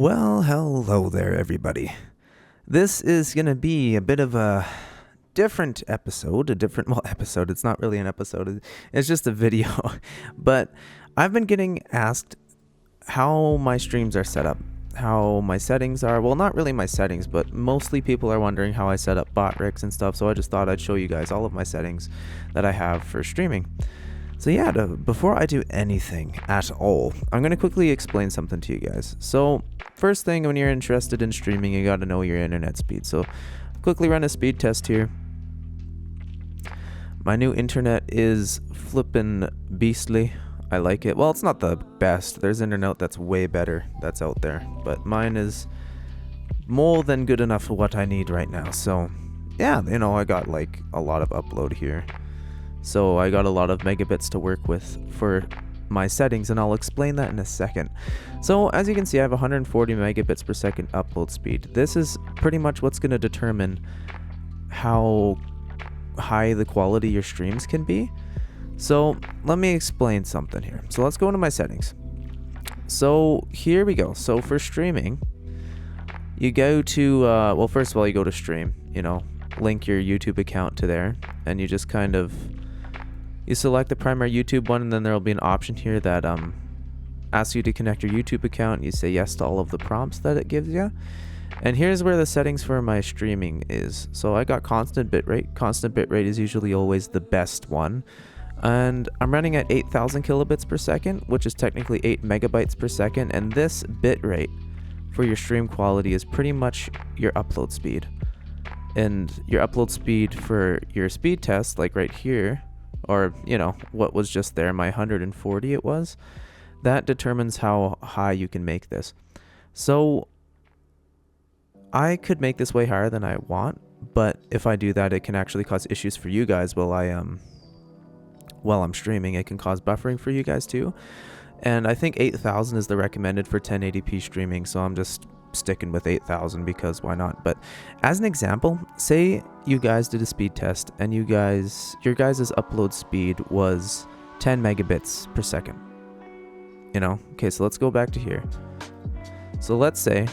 Well, hello there, everybody. This is going to be a bit of a different episode, episode. It's not really an episode. It's just a video. But I've been getting asked how my streams are set up, how my settings are. Well, not really my settings, but mostly people are wondering how I set up BotRix and stuff. So I just thought I'd show you guys all of my settings that I have for streaming. So yeah, before I do anything at all, I'm going to quickly explain something to you guys. So first thing, when you're interested in streaming, you got to know your internet speed. So quickly run a speed test here. My new internet is flippin' beastly. I like it. Well, it's not the best. There's internet that's way better that's out there. But mine is more than good enough for what I need right now. So yeah, I got like a lot of upload here. So I got a lot of megabits to work with for my settings, and I'll explain that in a second. So as you can see, I have 140 megabits per second upload speed. This is pretty much what's going to determine how high the quality your streams can be. So let me explain something here. So let's go into my settings. So here we go. So for streaming, you go to, well, first of all, you go to stream, link your YouTube account to there, and you just kind of, you select the primary YouTube one, and then there will be an option here that asks you to connect your YouTube account. You say yes to all of the prompts that it gives you. And here's where the settings for my streaming is. So I got constant bitrate. Constant bitrate is usually always the best one. And I'm running at 8,000 kilobits per second, which is technically 8 megabytes per second. And this bitrate for your stream quality is pretty much your upload speed. And your upload speed for your speed test, like right here, or what was just there, my 140 it was, that determines how high you can make this. So I could make this way higher than I want, but if I do that, it can actually cause issues for you guys while I'm streaming. It can cause buffering for you guys too. And I think 8,000 is the recommended for 1080p streaming, so I'm just sticking with 8,000 because why not? But as an example, say you guys did a speed test and your guys' upload speed was 10 megabits per second. Okay, so let's go back to here. So let's say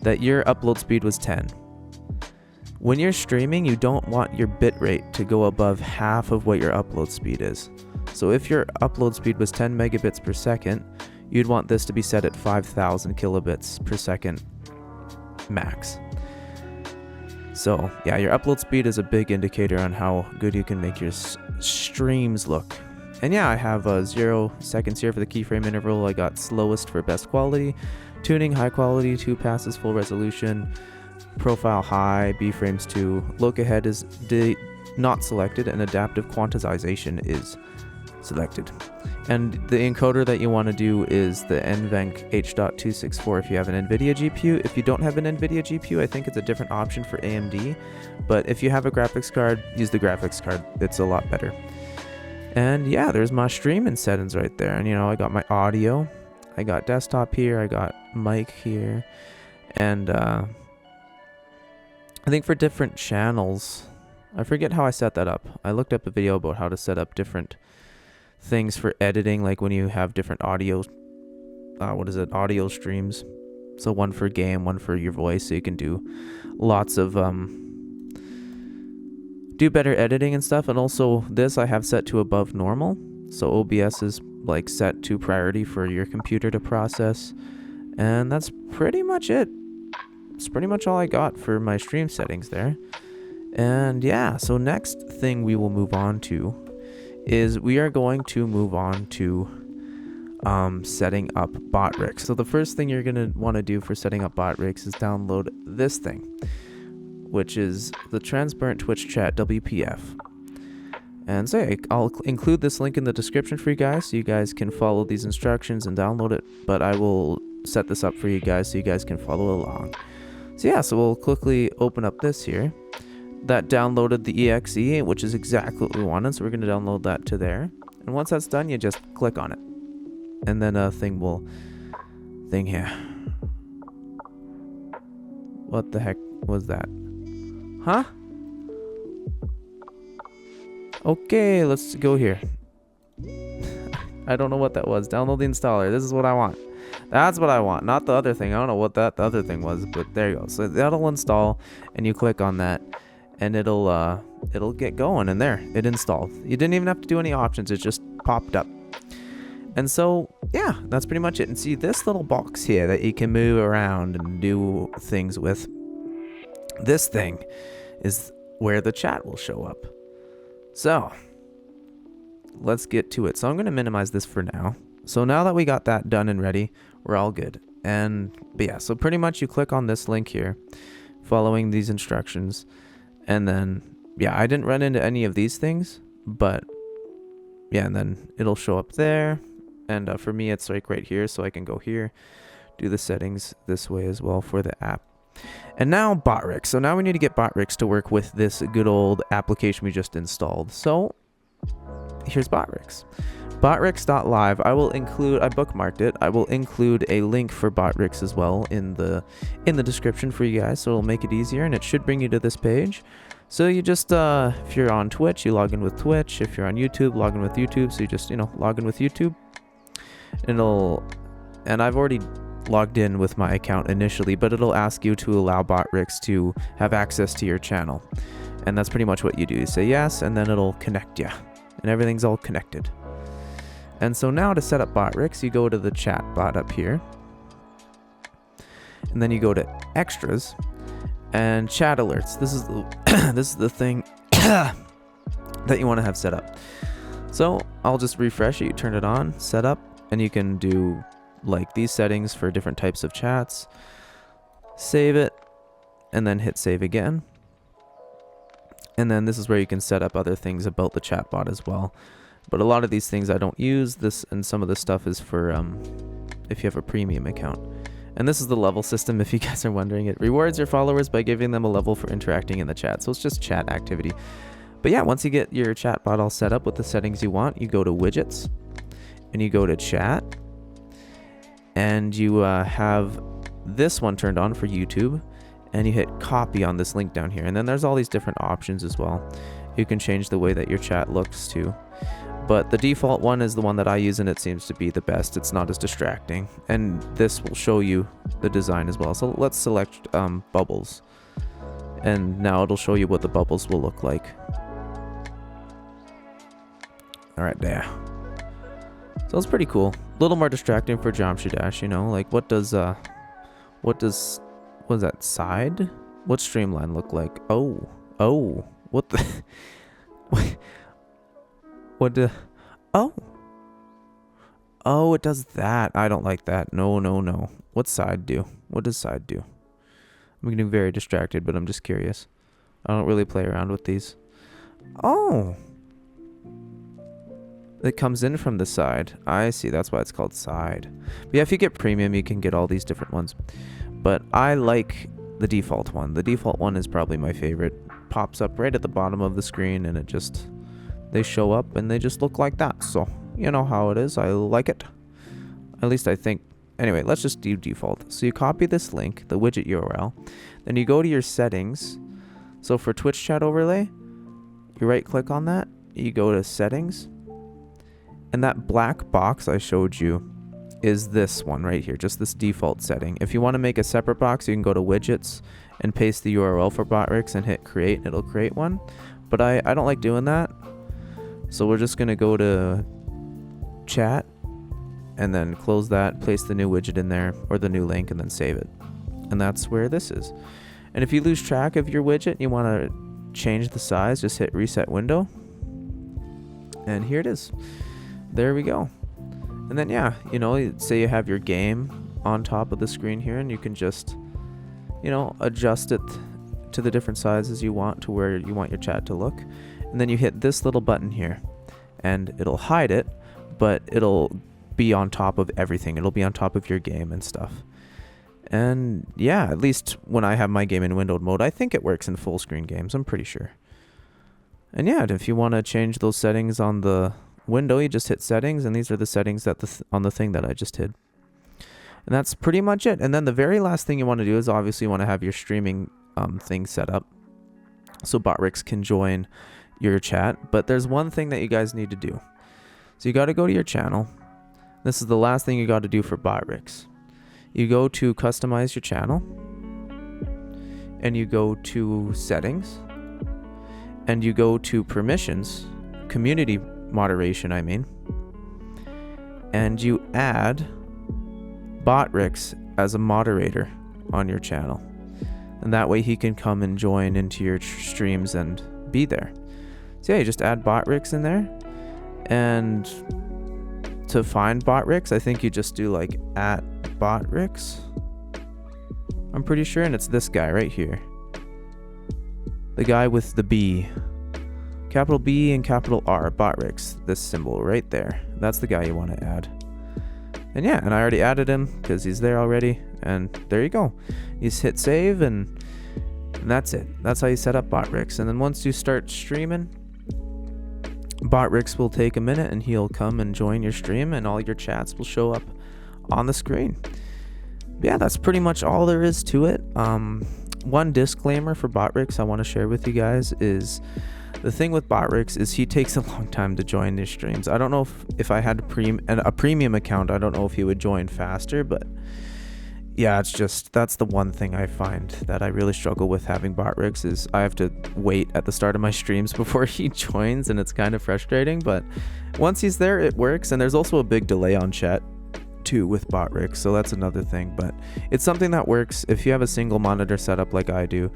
that your upload speed was 10. When you're streaming, you don't want your bitrate to go above half of what your upload speed is. So if your upload speed was 10 megabits per second, you'd want this to be set at 5,000 kilobits per second max. So yeah, your upload speed is a big indicator on how good you can make your streams look. And yeah, I have 0 seconds here for the keyframe interval. I got slowest for best quality, tuning high quality, 2 passes full resolution, profile high, B frames 2, look ahead is not selected, and adaptive quantization is selected. And the encoder that you want to do is the NVENC H.264 if you have an NVIDIA GPU. If you don't have an NVIDIA GPU, I think it's a different option for AMD. But if you have a graphics card, use the graphics card. It's a lot better. And yeah, there's my streaming settings right there. And I got my audio. I got desktop here. I got mic here. And I think for different channels, I forget how I set that up. I looked up a video about how to set up different things for editing, like when you have different audio audio streams. So one for game, one for your voice, so you can do lots of do better editing and stuff. And also this I have set to above normal, so OBS is like set to priority for your computer to process. And that's pretty much it. It's pretty much all I got for my stream settings there. And yeah, so next thing we will move on to is we are going to move on to setting up BotRix. So the first thing you're going to want to do for setting up BotRix is download this thing, which is the Transparent Twitch Chat WPF. And so yeah, I'll include this link in the description for you guys so you guys can follow these instructions and download it, but I will set this up for you guys so you guys can follow along. So yeah, so we'll quickly open up this here. That downloaded the exe, which is exactly what we wanted, so we're going to download that to there. And once that's done, you just click on it. And then a thing here. What the heck was that? Huh? Okay, let's go here. I don't know what that was. Download the installer. This is what I want. That's what I want, not the other thing. I don't know what the other thing was, but there you go. So that'll install, and you click on that, and it'll get going, and there, it installed. You didn't even have to do any options, it just popped up. And so, yeah, that's pretty much it. And see this little box here that you can move around and do things with. This thing is where the chat will show up. So, let's get to it. So I'm going to minimize this for now. So now that we got that done and ready, we're all good. But yeah, so pretty much you click on this link here, following these instructions. And then, yeah, I didn't run into any of these things, but yeah, and then it'll show up there. And for me, it's like right here, so I can go here, do the settings this way as well for the app. And now BotRix. So now we need to get BotRix to work with this good old application we just installed. So here's BotRix. BotRix.live. I bookmarked it. I will include a link for BotRix as well in the description for you guys, so it'll make it easier, and it should bring you to this page. So you just, if you're on Twitch, you log in with Twitch. If you're on YouTube, log in with YouTube. So you just, log in with YouTube. And I've already logged in with my account initially, but it'll ask you to allow BotRix to have access to your channel. And that's pretty much what you do. You say yes, and then it'll connect you. And everything's all connected. And so now to set up BotRix, you go to the Chatbot up here. And then you go to Extras and Chat Alerts. This is the thing that you want to have set up. So I'll just refresh it. You turn it on, set up, and you can do like these settings for different types of chats. Save it, and then hit save again. And then this is where you can set up other things about the chatbot as well. But a lot of these things I don't use. This and some of this stuff is for if you have a premium account. And this is the level system, if you guys are wondering. It rewards your followers by giving them a level for interacting in the chat. So it's just chat activity. But yeah, once you get your chatbot all set up with the settings you want, you go to widgets and you go to chat. And you have this one turned on for YouTube. And you hit copy on this link down here. And then there's all these different options as well. You can change the way that your chat looks too. But the default one is the one that I use, and it seems to be the best. It's not as distracting. And this will show you the design as well. So let's select bubbles. And now it'll show you what the bubbles will look like. Alright, there. So it's pretty cool. A little more distracting for Geometry Dash, like what does what is that side? What streamline look like? Oh, what the what the oh, it does that. I don't like that. No. What side do? What does side do? I'm getting very distracted, but I'm just curious. I don't really play around with these. Oh, it comes in from the side. I see. That's why it's called side. But yeah, if you get premium, you can get all these different ones. But I like the default one. The default one is probably my favorite. Pops up right at the bottom of the screen, and they show up and they just look like that. So you know how it is. I like it. At least I think. Anyway, let's just do default. So you copy this link, the widget URL. Then you go to your settings. So for Twitch chat overlay, you right click on that. You go to settings. And that black box I showed you is this one right here, just this default setting. If you want to make a separate box, you can go to widgets and paste the URL for BotRix and hit create, and it'll create one. But I don't like doing that. So we're just going to go to chat and then close that, place the new widget in there or the new link, and then save it. And that's where this is. And if you lose track of your widget and you want to change the size, just hit reset window. And here it is. There we go. And then yeah, say you have your game on top of the screen here, and you can just adjust it to the different sizes you want, to where you want your chat to look. And then you hit this little button here and it'll hide it, but it'll be on top of everything. It'll be on top of your game and stuff. And yeah, at least when I have my game in windowed mode, I think it works in full screen games. I'm pretty sure. And yeah, if you want to change those settings on the window, you just hit settings, and these are the settings that on the thing that I just hid. And that's pretty much it. And then the very last thing you want to do is obviously you want to have your streaming thing set up so BotRix can join your chat. But there's one thing that you guys need to do. So you got to go to your channel. This is the last thing you got to do for BotRix. You go to customize your channel, and you go to settings, and you go to permissions, community moderation, I mean, and you add BotRix as a moderator on your channel. And that way he can come and join into your streams and be there. So yeah, you just add BotRix in there. And to find BotRix, I think you just do like @BotRix. I'm pretty sure, and it's this guy right here. The guy with the B. Capital B and capital R, BotRix. This symbol right there. That's the guy you want to add. And yeah, and I already added him because he's there already. And there you go. You just hit save and that's it. That's how you set up BotRix. And then once you start streaming, BotRix will take a minute and he'll come and join your stream and all your chats will show up on the screen. Yeah, that's pretty much all there is to it. One disclaimer for BotRix I want to share with you guys is the thing with BotRix is he takes a long time to join these streams. I don't know if I had a premium account, I don't know if he would join faster, but yeah, it's just, that's the one thing I find that I really struggle with having BotRix is I have to wait at the start of my streams before he joins, and it's kind of frustrating, but once he's there, it works. And there's also a big delay on chat too with BotRix, so that's another thing, but it's something that works. If you have a single monitor setup like I do,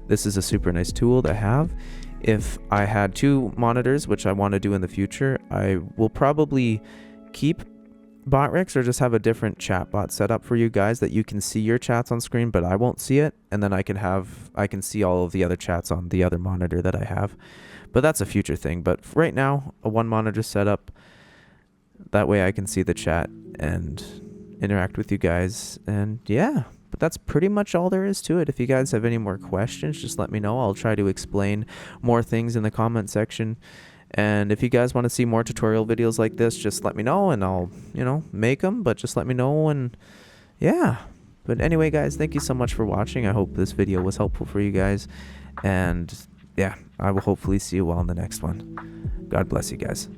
this is a super nice tool to have. If I had 2 monitors, which I want to do in the future, I will probably keep BotRix or just have a different chatbot set up for you guys that you can see your chats on screen, but I won't see it, and then I can see all of the other chats on the other monitor that I have. But that's a future thing. But right now, a 1 monitor setup. That way I can see the chat and interact with you guys. And yeah, but that's pretty much all there is to it. If you guys have any more questions, just let me know. I'll try to explain more things in the comment section. And if you guys want to see more tutorial videos like this, just let me know and I'll, make them. But just let me know, and yeah. But anyway, guys, thank you so much for watching. I hope this video was helpful for you guys. And yeah, I will hopefully see you all in the next one. God bless you guys.